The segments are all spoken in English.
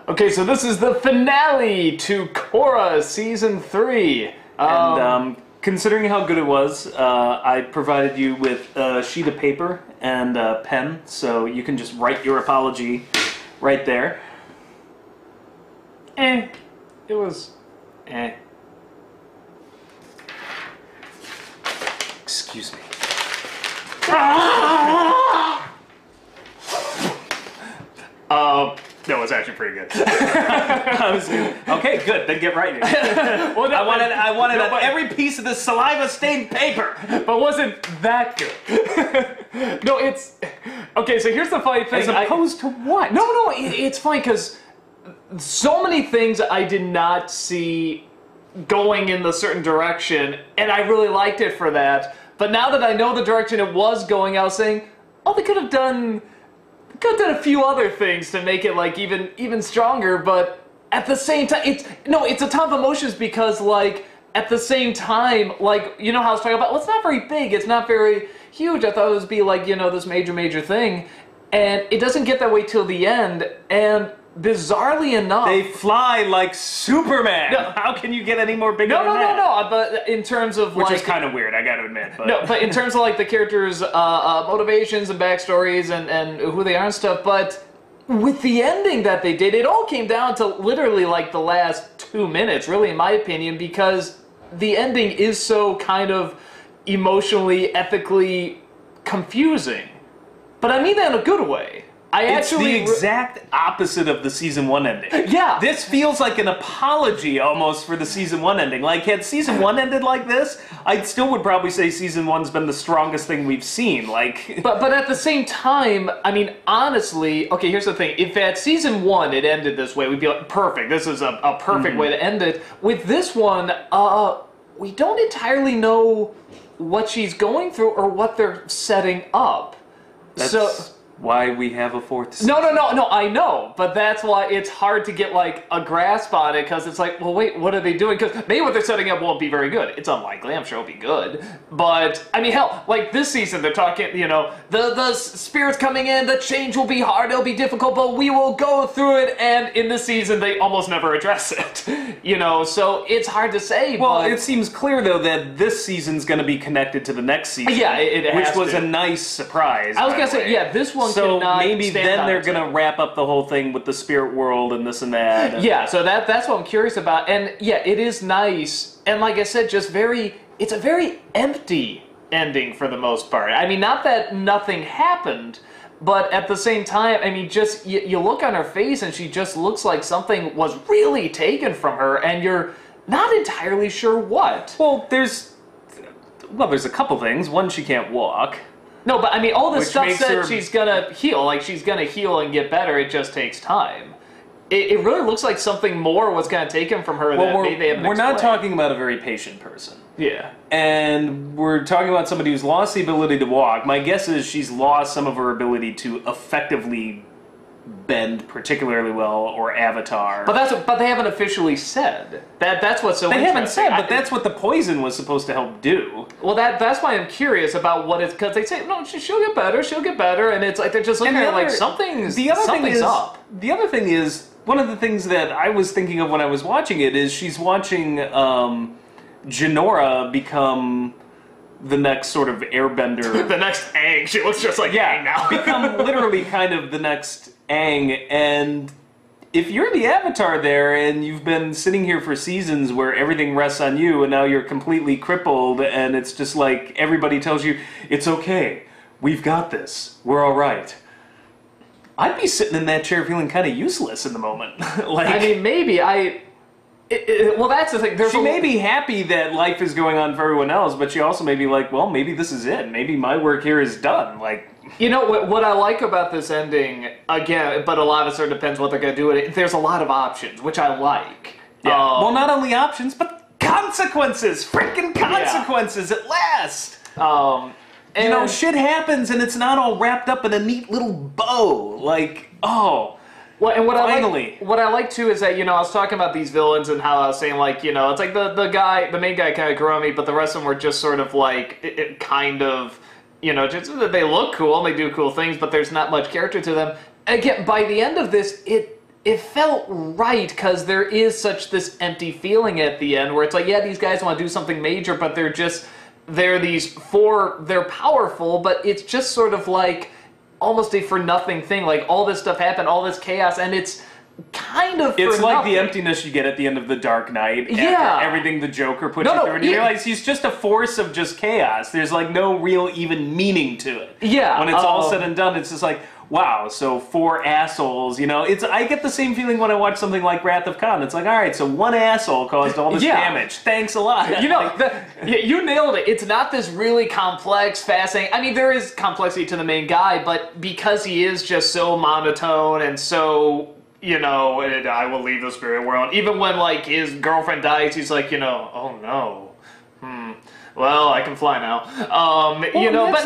Okay, so this is the finale to Korra Season 3. And considering how good it was, I provided you with a sheet of paper and a pen, so you can just write your apology right there. It was... Excuse me. That was actually pretty good. Okay, good. Then get writing. Well, I wanted every piece of this saliva-stained paper. But wasn't that good? No, it's... Okay, so here's the funny thing. As opposed to what? No, it's funny because so many things I did not see going in the certain direction, and I really liked it for that. But now that I know the direction it was going, I was saying, oh, they could have done a few other things to make it like even stronger. But at the same time, it's a ton of emotions because like at the same time, like you know how I was talking about, well, it's not very big, it's not very huge. I thought it would be like this major thing, and it doesn't get that way till the end. And bizarrely enough, they fly like Superman. No, how can you get any more bigger than that? No. But in terms of which is kind of weird, I got to admit. But. No, but in terms of like the characters' motivations and backstories and who they are and stuff. But with the ending that they did, it all came down to literally like the last 2 minutes, really, in my opinion, because the ending is so kind of emotionally, ethically confusing. But I mean that in a good way. It's the exact opposite of the Season 1 ending. Yeah. This feels like an apology almost for the Season 1 ending. Like, had Season 1 ended like this, I still would probably say Season 1's been the strongest thing we've seen. Like, But at the same time, I mean, honestly, okay, here's the thing. If at Season 1 it ended this way, we'd be like, perfect. This is a perfect way to end it. With this one, we don't entirely know what she's going through or what they're setting up. That's why we have a fourth season. No, I know, but that's why it's hard to get, like, a grasp on it, because it's like, well, wait, what are they doing? Because maybe what they're setting up won't be very good. It's unlikely, I'm sure it'll be good. But, I mean, hell, like, this season, they're talking, the spirits coming in, the change will be hard, it'll be difficult, but we will go through it, and in this season, they almost never address it. So it's hard to say, Well, but... it seems clear, though, that this season's going to be connected to the next season. Yeah, it has which was to. a nice surprise. I was going to say, yeah, this one so cannot maybe stand then on they're its going to own. wrap up the whole thing with the spirit world and this and that. And yeah, so that's what I'm curious about. And yeah, it is nice. And like I said, it's a very empty ending for the most part. I mean, not that nothing happened, but at the same time, I mean, just you look on her face and she just looks like something was really taken from her, and you're not entirely sure what. Well, there's a couple things. One, she can't walk. No, but I mean, all this Which stuff makes said her... she's gonna heal. Like, she's gonna heal and get better. It just takes time. It really looks like something more was kind of taken from her that maybe they haven't We're not explained. talking about a very patient person. Yeah. And we're talking about somebody who's lost the ability to walk. My guess is she's lost some of her ability to effectively bend particularly well, or avatar. But they haven't officially said. That's what's so They interesting. haven't said, but that's what the poison was supposed to help do. Well, that's why I'm curious about what it's, because they say, no, she'll get better, and it's like they're just looking at it like something's up. The other thing is, one of the things that I was thinking of when I was watching it is she's watching Jinora become the next sort of airbender. The next Aang. She looks just like Aang now. Become literally kind of the next Aang, and if you're the Avatar there and you've been sitting here for seasons where everything rests on you and now you're completely crippled and it's just like everybody tells you, it's okay, we've got this, we're all right. I'd be sitting in that chair feeling kind of useless in the moment. Like, I mean, maybe well, that's the thing. She may be happy that life is going on for everyone else, but she also may be like, well, maybe this is it. Maybe my work here is done. Like, you know what I like about this ending, again, but a lot of it sort of depends what they're going to do with it. There's a lot of options, which I like. Yeah. Well, not only options, but consequences. Freaking consequences at last. And shit happens and it's not all wrapped up in a neat little bow. Like, oh. Well, and finally. What I like too is that, I was talking about these villains and how I was saying, like, it's like the main guy kind of grew on me, but the rest of them were just sort of like, just they look cool and they do cool things, but there's not much character to them. Again, by the end of this, it it felt right, because there is such this empty feeling at the end where it's like, yeah, these guys want to do something major, but they're powerful, but it's just sort of like almost a for-nothing thing. Like, all this stuff happened, all this chaos, and it's kind of It's for like nothing. the emptiness you get at the end of The Dark Knight. Yeah. After everything the Joker puts you through. And you realize he's just a force of just chaos. There's like no real even meaning to it. Yeah. When it's all said and done, it's just like, wow, so 4 assholes, you know? I get the same feeling when I watch something like Wrath of Khan. It's like, all right, so 1 asshole caused all this damage. Thanks a lot. You know, you nailed it. It's not this really complex, fascinating... I mean, there is complexity to the main guy, but because he is just so monotone and so... You know, I will leave the spirit world. Even when, like, his girlfriend dies, he's like, you know, oh no. Well, I can fly now. You know, but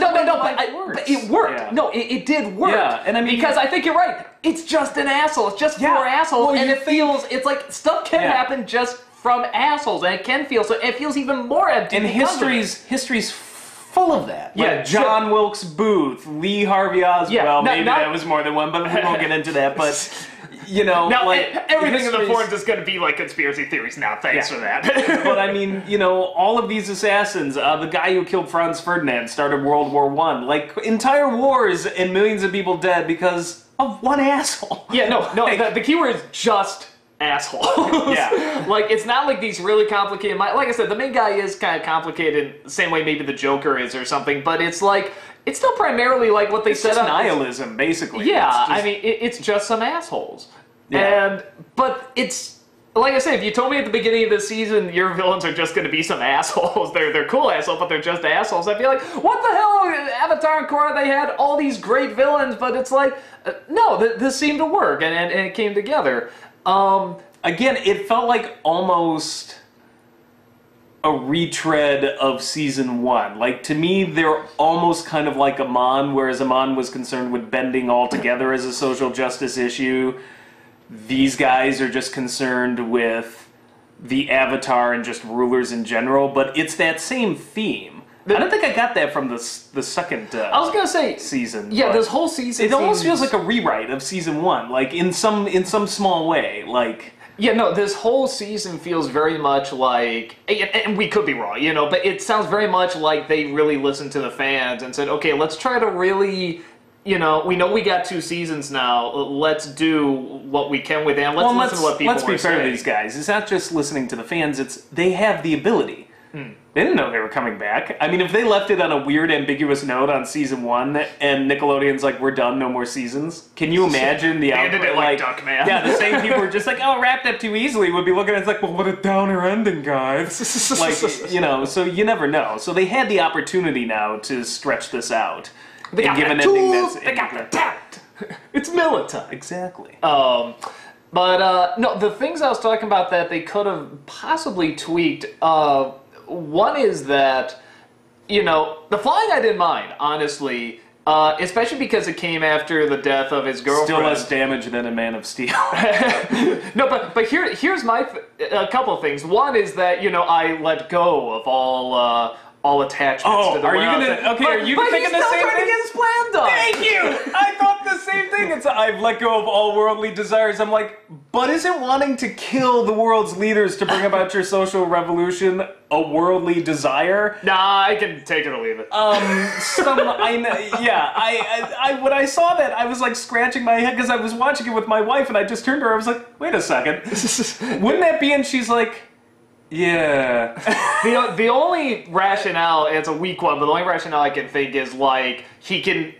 it worked. Yeah. No, it did work. Yeah, and I mean... Because I think you're right. It's just an asshole. It's just 4 assholes, well, and it feels... It's like, stuff can happen just from assholes, and it can feel... So it feels even more empty. And history's full of that. Like John Wilkes Booth, Lee Harvey Oswald. Maybe that was more than one, but we won't get into that. But... You know, now, like, everything in the forums is going to be like conspiracy theories now. Thanks for that. But I mean, you know, all of these assassins, the guy who killed Franz Ferdinand started World War I. Like, entire wars and millions of people dead because of 1 asshole. Yeah, no, the key word is just assholes. Yeah. Like, it's not like these really complicated... Like I said, the main guy is kind of complicated, the same way maybe the Joker is or something, but it's like... It's still primarily like what they set up. Nihilism, basically. Yeah, I mean, it's just some assholes. Yeah. But it's... Like I said, if you told me at the beginning of the season your villains are just going to be some assholes, they're cool assholes, but they're just assholes, I'd be like, what the hell? Avatar and Korra, they had all these great villains, but it's like, no, this seemed to work, and it came together. Again, it felt like almost a retread of season 1. Like, to me, they're almost kind of like Amon, whereas Amon was concerned with bending all together as a social justice issue. These guys are just concerned with the Avatar and just rulers in general, but it's that same theme. I don't think I got that from the second I was gonna say season. Yeah, this whole season it almost feels like a rewrite of season 1, like in some small way. Like, yeah, no, this whole season feels very much like, and we could be wrong, you know, but it sounds very much like they really listened to the fans and said, okay, let's try to really, you know we got 2 seasons now, let's do what we can with them, let's listen to what people Let's be fair to these guys. It's not just listening to the fans, it's they have the ability. They didn't know they were coming back. I mean, if they left it on a weird, ambiguous note on season 1, and Nickelodeon's like, we're done, no more seasons, can you imagine the output? Ended it like Duckman. Yeah, the same people were just like, oh, wrapped up too easily, would be looking at it like, well, what a downer ending, guys. Like, you know, so you never know. So they had the opportunity now to stretch this out. They got the tools, they got the talent. It's Milita. Exactly. But no, the things I was talking about that they could have possibly tweaked, one is that, you know, the flying I didn't mind, honestly, especially because it came after the death of his girlfriend. Still less damage than a Man of Steel. No, but here's my a couple of things. One is that, you know, I let go of all attachments to the are you gonna? Okay, are you thinking the same thing? Trying to get his plan done. Thank you. I thought the same thing. I've let go of all worldly desires. I'm like, but isn't wanting to kill the world's leaders to bring about your social revolution a worldly desire? Nah, I can take it or leave it. I know. Yeah, I when I saw that, I was like scratching my head because I was watching it with my wife, and I just turned to her. I was like, wait a second, wouldn't that be? And she's like, yeah. The only rationale, it's a weak one, but the only rationale I can think is like he can,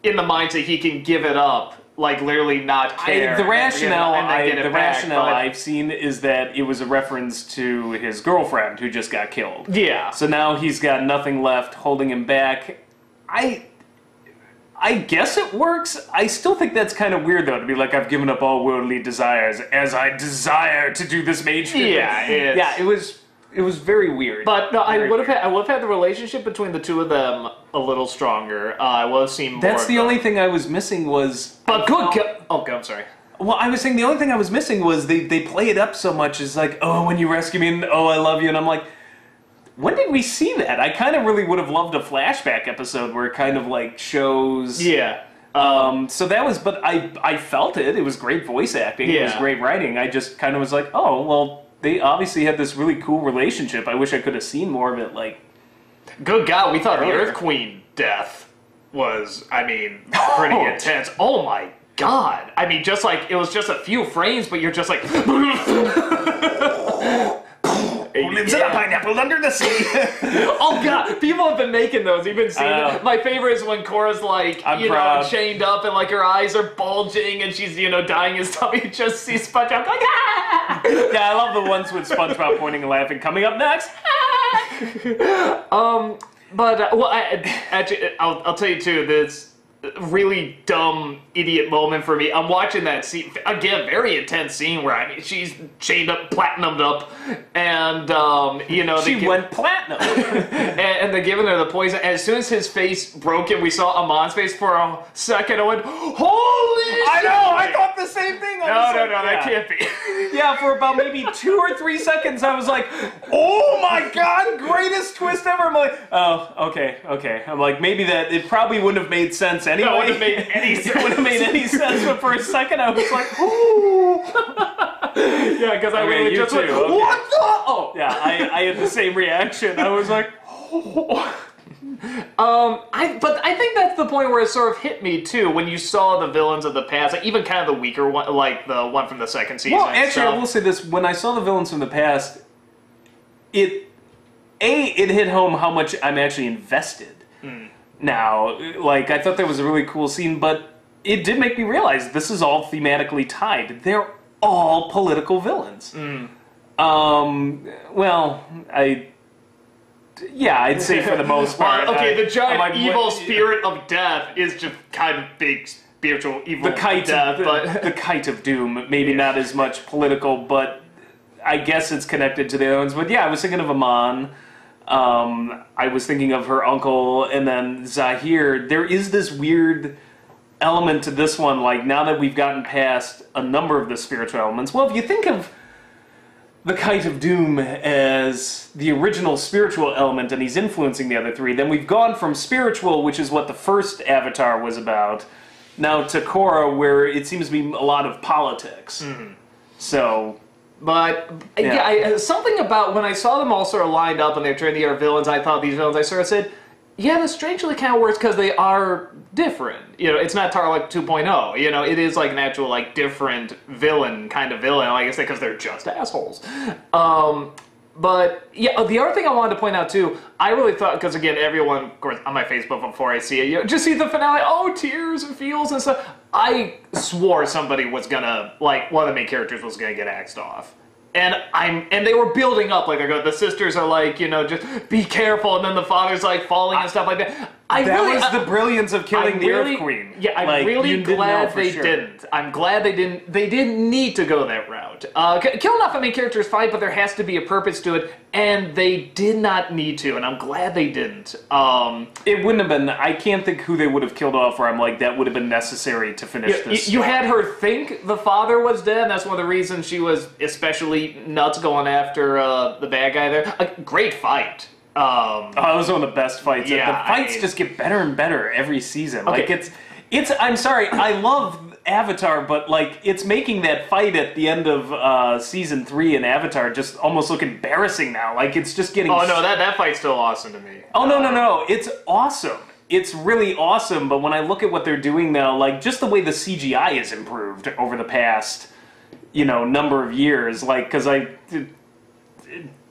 in the mindset, he can give it up, like literally not care. The rationale, but I've seen is that it was a reference to his girlfriend who just got killed. Yeah. So now he's got nothing left holding him back. I guess it works. I still think that's kind of weird, though, to be like, I've given up all worldly desires as I desire to do this major. Yeah, it was very weird. But no, I would have had the relationship between the two of them a little stronger. I would have seen more. That's the only thing I was missing was. But good. Okay, I'm sorry. Well, I was saying the only thing I was missing was they play it up so much as like, oh, when you rescue me, and oh, I love you, and I'm like, when did we see that? I kind of really would have loved a flashback episode where it kind of like shows. Yeah. So that was, but I felt it. It was great voice acting. It was Yeah. great writing. I just kind of was like, oh, well, they obviously had this really cool relationship. I wish I could have seen more of it. Like, Good God, we thought the Earlier. Earth Queen death was, I mean, pretty intense. Oh my God. I mean, just like, it was just a few frames, but you're just like... who lives in a pineapple under the sea? Oh God, people have been making those. You've been seeing it. My favorite is when Korra's like, I'm proud. chained up and like her eyes are bulging and she's, dying his tummy. You just see SpongeBob going, ah! Yeah, I love the ones with SpongeBob pointing and laughing. Coming up next. Actually, I'll tell you too, this really dumb idiot moment for me. I'm watching that scene, again, very intense scene where, I mean, she's chained up, platinumed up, and, She went platinum. and they're giving her the poison. As soon as his face broke and we saw Amon's face for a second, I went, holy shit! I know, I thought the same thing. No, that can't be. Yeah, for about maybe 2 or 3 seconds, I was like, oh my God, greatest twist ever. I'm like, oh, okay. I'm like, maybe it probably wouldn't have made sense anyway. That wouldn't have made any sense. It wouldn't have made any sense, but for a second I was like, ooh. Yeah, because I Okay, really you just went, too, okay. what the? Oh. Yeah, I had the same reaction. I was like, oh. But I think that's the point where it sort of hit me too, when you saw the villains of the past, like even kind of the weaker one, like the one from the second season. Well, and actually, stuff. I will say this: when I saw the villains from the past, it hit home how much I'm actually invested. Now, like, I thought that was a really cool scene, but it did make me realize this is all thematically tied. They're all political villains. Well, I'd say for the most part. Okay, the giant I'm like, evil what- spirit of death is just kind of big spiritual evil the kite of death, of, the kite of doom. Maybe not as much political, but I guess it's connected to the other ones. But yeah, I was thinking of Amon. I was thinking of her uncle, and then Zahir. There is this weird element to this one, like, now that we've gotten past a number of the spiritual elements. Well, if you think of the Kite of Doom as the original spiritual element, and he's influencing the other three, then we've gone from spiritual, which is what the first Avatar was about, now to Korra, where it seems to be a lot of politics. So... But something about when I saw them all sort of lined up and they're trying to get our villains, I thought these villains, I sort of said, yeah, this strangely kind of works because they are different. It's not Tarlok 2.0. It is like an actual like different kind of villain. I guess because they're just assholes. But yeah, the other thing I wanted to point out too, I really thought, because again, everyone, of course, on my Facebook before I see it, just see the finale, oh, tears and feels and stuff. I swore somebody was gonna, like, one of the main characters was gonna get axed off. And they were building up, like, the sisters are like, just be careful, and then the father's like falling and stuff like that. That was the brilliance of killing the Earth Queen. Yeah, I'm really glad they didn't. I'm glad they didn't. They didn't need to go that route. Killing off the main character is fine, but there has to be a purpose to it, and they did not need to, and I'm glad they didn't. It wouldn't have been. I can't think who they would have killed off where I'm like, that would have been necessary to finish this. You had her think the father was dead, and that's one of the reasons she was especially nuts going after the bad guy there. A great fight. It was one of the best fights. Yeah, the fights just get better and better every season. Okay. Like it's. I'm sorry, I love Avatar, but like it's making that fight at the end of season 3 in Avatar just almost look embarrassing now. Like it's just getting. Oh no, that fight's still awesome to me. Oh no, it's awesome. It's really awesome. But when I look at what they're doing now, like just the way the CGI has improved over the past, number of years, like because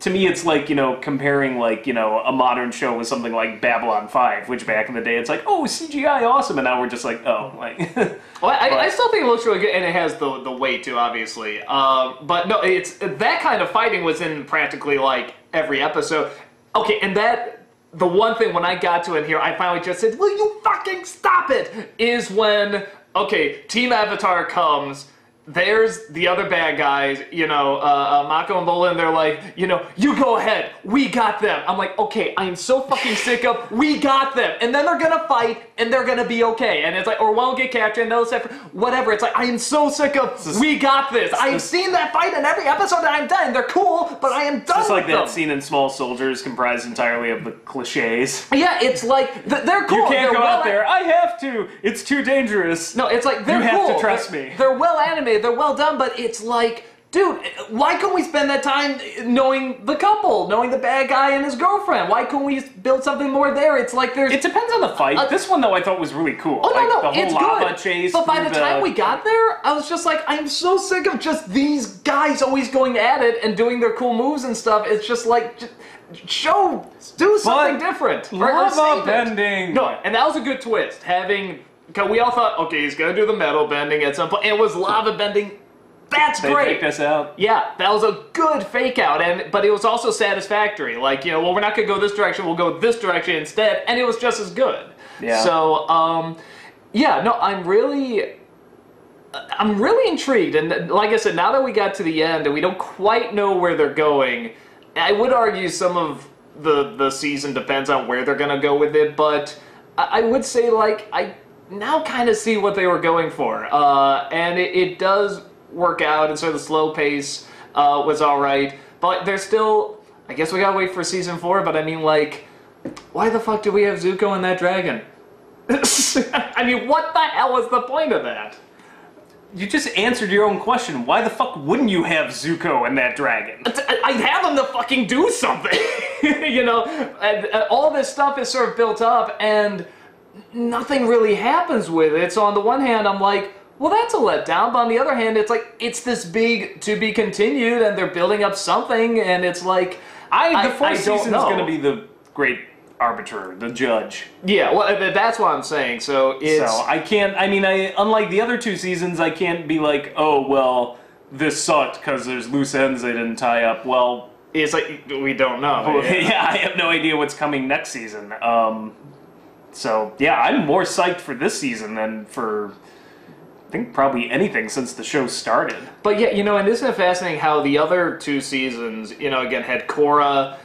to me, it's like, comparing, like, a modern show with something like Babylon 5, which back in the day, it's like, oh, CGI awesome, and now we're just like, oh, like... Well, I still think it looks really good, and it has the weight, too, obviously. But no, it's that kind of fighting was in practically, like, every episode. Okay, and the one thing, when I got to it here, I finally just said, will you fucking stop it, is when, okay, Team Avatar comes, there's the other bad guys, Mako and Bola, and they're like, you go ahead, we got them. I'm like, okay, I am so fucking sick of, we got them. And then they're gonna fight, and they're gonna be okay. And it's like, or won't get captured, and they'll say, whatever. It's like, I am so sick of, we got this. I've seen that fight in every episode that I'm done. They're cool, but I am done with them. Just like that scene in Small Soldiers comprised entirely of the cliches. Yeah, it's like, they're cool. You can't go out there. I have to. It's too dangerous. No, it's like, they're cool. You have to trust me. They're well animated, they're well done, but it's like, dude, why couldn't we spend that time knowing the couple, knowing the bad guy and his girlfriend? Why couldn't we build something more there? It's like there's... It depends on the fight. This one, though, I thought was really cool. Oh, like, no, the whole it's lava good. chase. But by the time we got there, I was just like, I'm so sick of just these guys always going at it and doing their cool moves and stuff. It's just like... do something different. Lava bending. No, and that was a good twist. Because we all thought, okay, he's going to do the metal bending at some point. It was lava bending. That's great. They faked us out. Yeah, that was a good fake out, but it was also satisfactory. Like, well, we're not going to go this direction, we'll go this direction instead, and it was just as good. Yeah. So, I'm really intrigued, and like I said, now that we got to the end and we don't quite know where they're going, I would argue some of the season depends on where they're going to go with it, but I would say, like, I now kind of see what they were going for, and it does work out, and so the slow pace was alright, but there's still, I guess we gotta wait for season 4, but I mean, like, why the fuck do we have Zuko and that dragon? I mean, what the hell was the point of that? You just answered your own question. Why the fuck wouldn't you have Zuko and that dragon? I'd have them to fucking do something, and all this stuff is sort of built up, and nothing really happens with it, so on the one hand, I'm like, well, that's a letdown, but on the other hand, it's like, it's this big to be continued, and they're building up something, and it's like, the fourth season is going to be the great arbiter, the judge. Yeah, well, that's what I'm saying, so it's... So, unlike the other 2 seasons, I can't be like, oh, well, this sucked because there's loose ends they didn't tie up. Well... It's like, we don't know. Yeah, I have no idea what's coming next season. So, yeah, I'm more psyched for this season than for... I think probably anything since the show started. But yeah, and isn't it fascinating how the other 2 seasons, again, had Korra,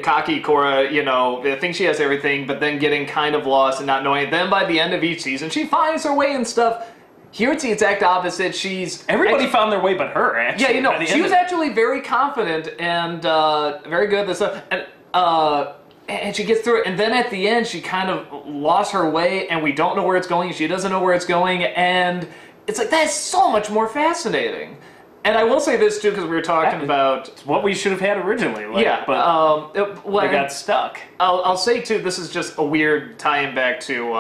cocky Korra, I think she has everything, but then getting kind of lost and not knowing it. Then by the end of each season, she finds her way and stuff. Here it's the exact opposite. Everybody found their way but her, actually. Yeah, she was actually very confident and very good at this stuff. And she gets through it, and then at the end, she kind of lost her way, and we don't know where it's going, she doesn't know where it's going, and it's like, that's so much more fascinating. And I will say this, too, because we were talking about... It's what we should have had originally, but they got stuck. I'll say, too, this is just a weird tie-in back to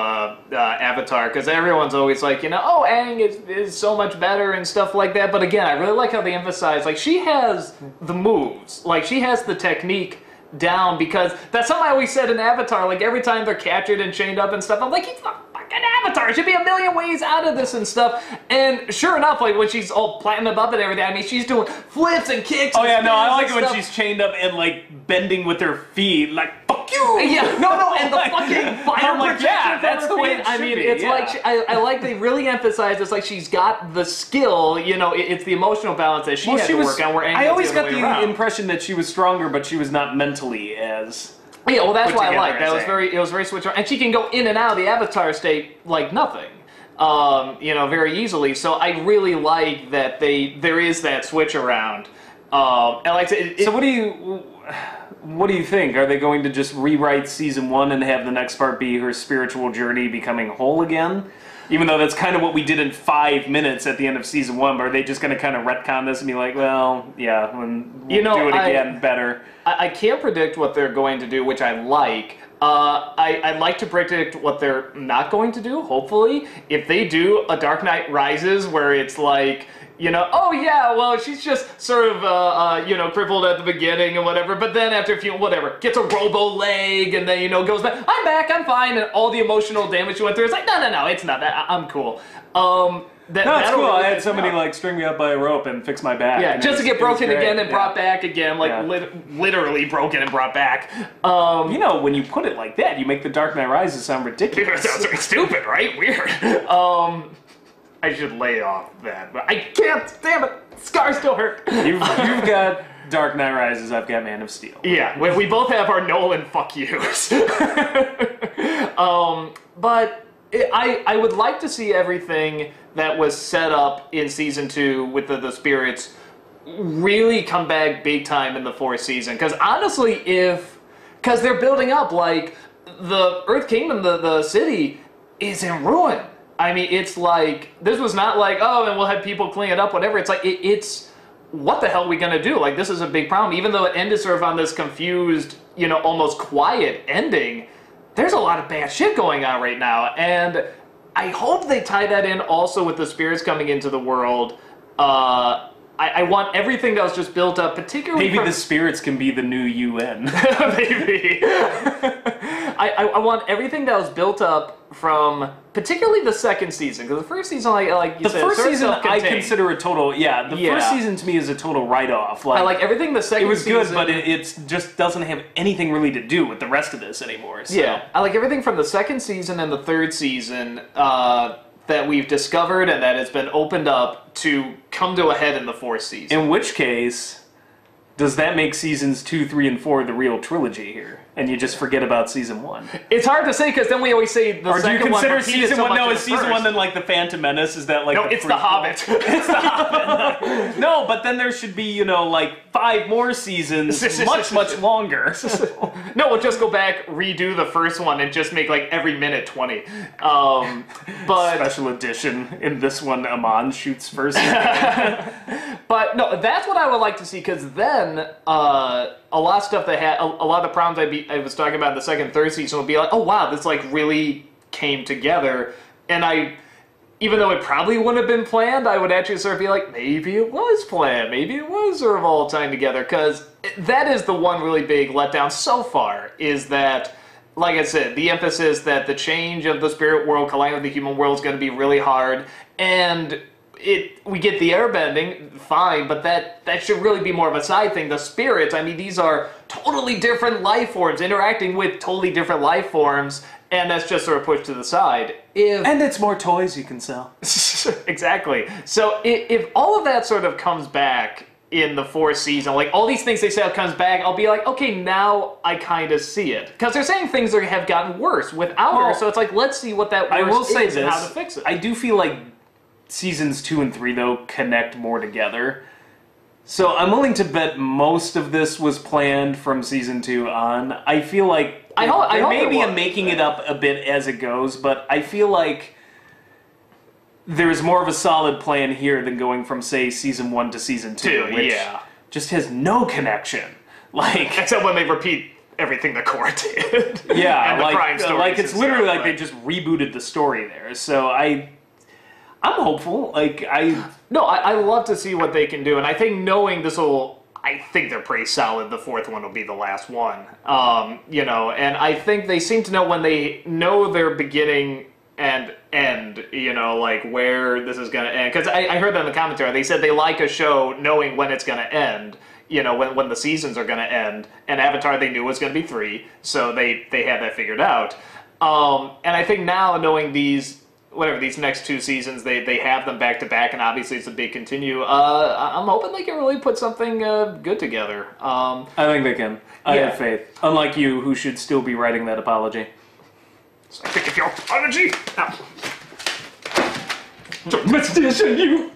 Avatar, because everyone's always like, oh, Aang is so much better and stuff like that, but again, I really like how they emphasize, like, she has the moves, like, she has the technique down, because that's something I always said in Avatar, like every time they're captured and chained up and stuff, I'm like, he's not fucking Avatar, should be a million ways out of this and stuff, and sure enough, like when she's all platinum up and everything, I mean, she's doing flips and kicks. Oh yeah, no, I like it when she's chained up and like bending with her feet, like, fuck you! Yeah, no, and the fucking fire projection, yeah, that's the way it should I mean, be, it's yeah. like, I like they really emphasize it's like she's got the skill, it's the emotional balance that she had to work on, where Aang I always got the way the impression that she was stronger, but she was not mentally as... Yeah, well, that's why I like that. It was very switch on, and she can go in and out of the Avatar state like nothing, very easily. So I really like that there is that switch around. And like so, what do you think? Are they going to just rewrite season 1 and have the next part be her spiritual journey becoming whole again? Even though that's kind of what we did in 5 minutes at the end of season 1, but are they just going to kind of retcon this and be like, well, yeah, we'll do it again better? I can't predict what they're going to do, which I like. I'd like to predict what they're not going to do, hopefully. If they do a Dark Knight Rises where it's like, oh yeah, well, she's just sort of, crippled at the beginning and whatever, but then after a few, whatever, gets a robo leg and then, goes back, I'm back, I'm fine, and all the emotional damage she went through, it's like, no, it's not that, I'm cool. That's cool. I had somebody like string me up by a rope and fix my back. Yeah, just to get broken again and brought back again, like literally broken and brought back. When you put it like that, you make the Dark Knight Rises sound ridiculous. It sounds stupid, right? Weird. I should lay off that, but I can't. Damn it, scars still hurt. You've got Dark Knight Rises. I've got Man of Steel. Yeah, we both have our Nolan fuck yous. But I would like to see everything that was set up in season 2 with the spirits really come back big time in the 4th season. Because honestly, because they're building up, like, the Earth Kingdom, the city, is in ruin. I mean, it's like, this was not like, oh, and we'll have people clean it up, whatever. It's like, it's, what the hell are we going to do? Like, this is a big problem. Even though it ended sort of on this confused, almost quiet ending, there's a lot of bad shit going on right now. And I hope they tie that in also with the spirits coming into the world. I want everything that was just built up, particularly Maybe the spirits can be the new UN. Maybe. I want everything that was built up from particularly the 2nd season, because the 1st season, like you said, the 1st season I self-contained. consider a total, the 1st season to me is a total write-off. Like, I like everything the 2nd season. It was good, but it just doesn't have anything really to do with the rest of this anymore. So. Yeah, I like everything from the 2nd season and the 3rd season that we've discovered and that has been opened up to come to a head in the 4th season. In which case, does that make seasons 2, 3, and 4 the real trilogy here? And you just forget about season 1? It's hard to say, because then we always say the or do you second consider one season 1? No, is season first. 1 then like the Phantom Menace? Is that like no? It's the Hobbit. It's the Hobbit. No, but then there should be like 5 more seasons, much longer. No, we'll just go back, redo the first one, and just make like every minute 20. But special edition in this one, Amon shoots first. But no, that's what I would like to see, because then a lot of stuff that had a lot of the problems I was talking about in the 2nd, 3rd season would be like, oh wow, this like really came together. And even though it probably wouldn't have been planned, I would actually sort of be like, maybe it was planned, maybe it was sort of all timed together, because that is the one really big letdown so far, is that, like I said, the emphasis that the change of the spirit world colliding with the human world is going to be really hard, and we get the airbending, fine, but that should really be more of a side thing. The spirits, I mean, these are totally different life forms, interacting with totally different life forms, and that's just sort of pushed to the side. And it's more toys you can sell. Exactly. So if all of that sort of comes back in the 4th season, like all these things they say comes back, I'll be like, okay, now I kind of see it. Because they're saying things that have gotten worse without her, so it's like, let's see what that worse is and how to fix it. I do feel like seasons 2 and 3, though, connect more together. So I'm willing to bet most of this was planned from season 2 on. I feel like maybe I'm making it up a bit as it goes, but I feel like there's more of a solid plan here than going from, say, season 1 to season 2, which just has no connection. Like, except when they repeat everything the Korra did. Yeah, and the crime stories like it's literally stuff, like they just rebooted the story there. So I'm hopeful. I love to see what they can do, and I think knowing this will, I think they're pretty solid. The 4th one will be the last one, and I think they seem to know when they know their beginning and end, like where this is gonna end. Because I heard that in the commentary, they said they like a show knowing when it's gonna end. When the seasons are gonna end, and Avatar they knew was gonna be 3, so they had that figured out. And I think now knowing these next 2 seasons, they have them back to back, and obviously it's a big continue. I'm hoping they can really put something good together. I think they can. I have faith. Unlike you, who should still be writing that apology. So I think of your apology. Domestication, you.